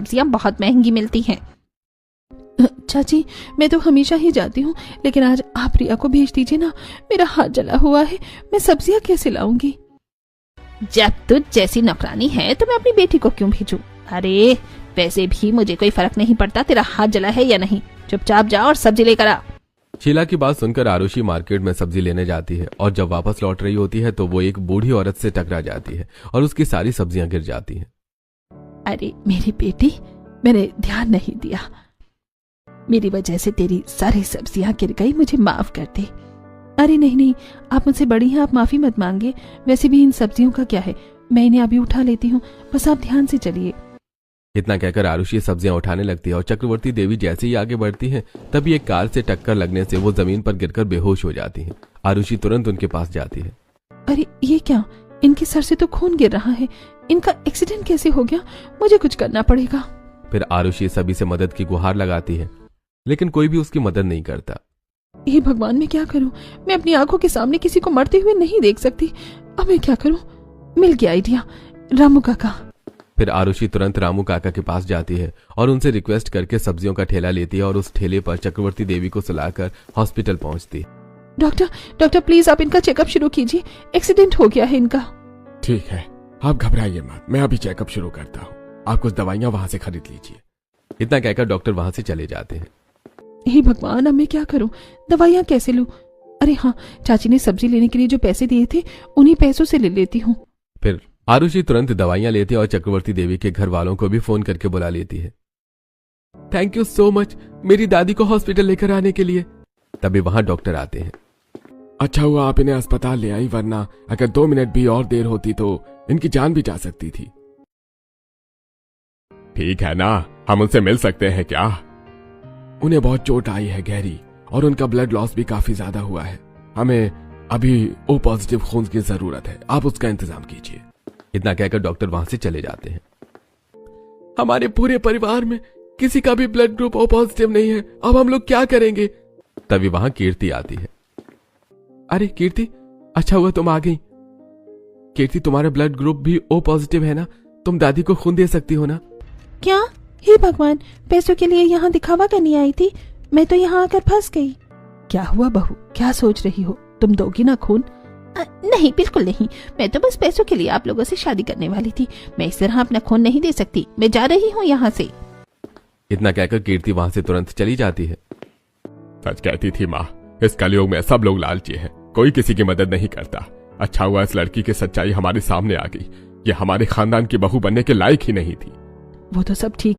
सब्जियां बहुत महंगी मिलती हैं। चाची मैं तो हमेशा ही जाती हूँ, लेकिन आज आप रिया को भेज दीजिए ना, मेरा हाथ जला हुआ है, मैं सब्जियां कैसे लाऊंगी। जब तुझ जैसी नौकरानी है तो मैं अपनी बेटी को क्यों भेजूं? अरे वैसे भी मुझे कोई फर्क नहीं पड़ता तेरा हाथ जला है या नहीं, चुपचाप जा और सब्जी लेकर आ। शीला की बात सुनकर आरुषि मार्केट में सब्जी लेने जाती है और जब वापस लौट रही होती है तो वो एक बूढ़ी औरत से टकरा जाती है और उसकी सारी सब्जियां गिर जाती हैं। अरे मेरी बेटी, मैंने ध्यान नहीं दिया, मेरी वजह से तेरी सारी सब्जियां गिर गई, मुझे माफ कर दे। अरे नहीं नहीं, आप मुझसे बड़ी हैं, आप माफी मत मांगे, वैसे भी इन सब्जियों का क्या है, मैं इन्हें अभी उठा लेती हूँ, बस आप ध्यान से चलिए। इतना कहकर आरुषि सब्जियां उठाने लगती है और चक्रवर्ती देवी जैसे ही आगे बढ़ती हैं तभी एक कार से टक्कर लगने से वो जमीन पर गिरकर बेहोश हो जाती हैं। आरुषि तुरंत उनके पास जाती है। अरे ये क्या, इनके सर से तो खून गिर रहा है, इनका एक्सीडेंट कैसे हो गया, मुझे कुछ करना पड़ेगा। फिर आरुषि सभी से मदद की गुहार लगाती है लेकिन कोई भी उसकी मदद नहीं करता। हे भगवान, मैं क्या करूं, मैं अपनी आंखों के सामने किसी को मरते हुए नहीं देख सकती, अब मैं क्या करूं। मिल गया आइडिया, रामू काका। फिर आरुषि तुरंत रामू काका के पास जाती है और उनसे रिक्वेस्ट करके सब्जियों का ठेला लेती है और उस ठेले पर चक्रवर्ती देवी को सुलाकर हॉस्पिटल पहुंचती। डॉक्टर प्लीज आप इनका चेकअप शुरू कीजिए, एक्सीडेंट हो गया है इनका। ठीक है, आप घबराइए मत, मैं अभी चेकअप शुरू करता हूँ, आप कुछ दवाइयाँ वहां से खरीद लीजिए। इतना कहकर डॉक्टर वहां से चले जाते हैं। हे भगवान, अब मैं क्या करूं, दवाइयां कैसे लूं। अरे हाँ, चाची ने सब्जी लेने के लिए जो पैसे दिए थे उन्हीं पैसों से ले लेती हूँ। फिर आरुषि तुरंत दवाइयां लेती है और चक्रवर्ती देवी के घर वालों को भी फोन करके बुला लेती है। थैंक यू सो मच मेरी दादी को हॉस्पिटल लेकर आने के लिए। तभी वहां डॉक्टर आते हैं। अच्छा हुआ आप इन्हें अस्पताल ले आई, वरना अगर 2 मिनट भी और देर होती तो इनकी जान भी जा सकती थी। ठीक है ना, हम उनसे मिल सकते हैं क्या? उन्हें बहुत चोट आई है गहरी और उनका ब्लड लॉस भी काफी ज्यादा हुआ है, हमें अभी O पॉजिटिव खून की जरूरत है, आप उसका इंतजाम कीजिए। इतना कहकर डॉक्टर वहां से चले जाते हैं। हमारे पूरे परिवार में किसी का भी ब्लड ग्रुप O पॉजिटिव नहीं है, अब हम लोग क्या करेंगे? तभी वहां कीर्ति आती है। अरे कीर्ति, अच्छा हुआ तुम आ गई। कीर्ति, तुम्हारा ब्लड ग्रुप भी O पॉजिटिव है ना, तुम दादी को खून दे सकती हो ना? क्या? हे भगवान, पैसों के लिए यहाँ दिखावा करनी आई थी, मैं तो यहाँ आकर फंस गई। क्या हुआ बहू, क्या सोच रही हो, तुम दोगी ना खून? नहीं बिल्कुल नहीं, मैं तो बस पैसों के लिए आप लोगों से शादी करने वाली थी, मैं इस तरह अपना खून नहीं दे सकती, मैं जा रही हूँ यहाँ से। इतना कहकर कीर्ति वहां से तुरंत चली जाती है। सच कहती थी माँ, इस कलयुग में सब लोग लालची है, कोई किसी की मदद नहीं करता। अच्छा हुआ इस लड़की की सच्चाई हमारे सामने आ गई, ये हमारे खानदान की बहू बनने के लायक ही नहीं थी। वो तो सब ठीक